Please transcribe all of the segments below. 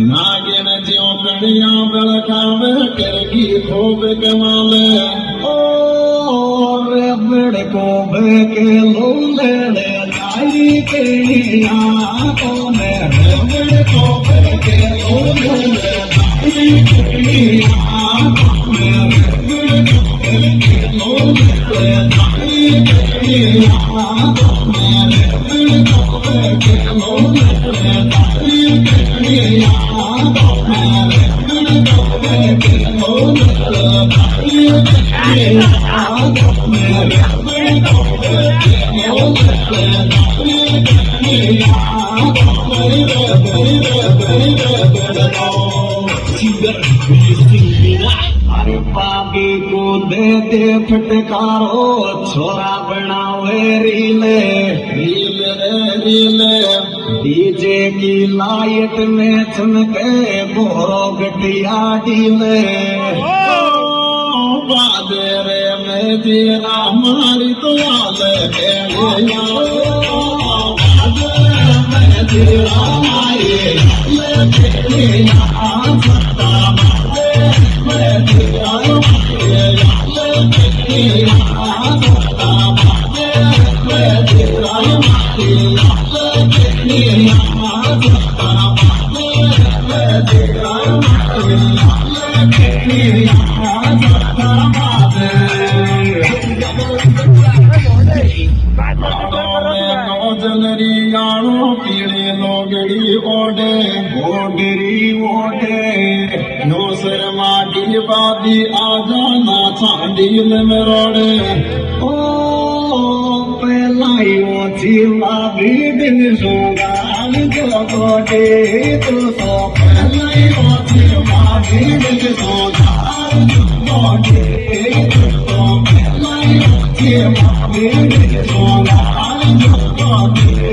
नागिन ज्यों कड़िया बलखावे करगी खूब कमाल ओ रे बड़को के लोले लाई के आंखों में बड़को के लोले लाई के आंखों में बड़को के लोले लाई के आंखों में बड़को के लोले अरे पापी को देते फटकारो छोरा बनावे रीले रीले रीले डीजे की लाइट में चमके बोरो गटिया डीले बादरे में तेरा मारी तो आले बादरे में तेरा मारी पीड़े लोगड़ी ओडे ओडरी ओडे नो शर्मा की बादी आजा ना छांडील में रोड़े ओ पहलाई ओछी बादी दिन सुगान जो गोटे तो सो पहलाई ओछी बादी दिन सुगान जो गोटे तो पहलाई ओछी बादी दिन सुगान जो गोटे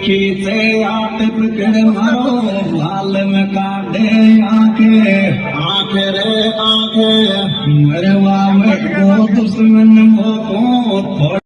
खींचे आट पकड़ मारो लाल में काटे आंखें आंखें रे आंखें मरवा में को दुश्मन को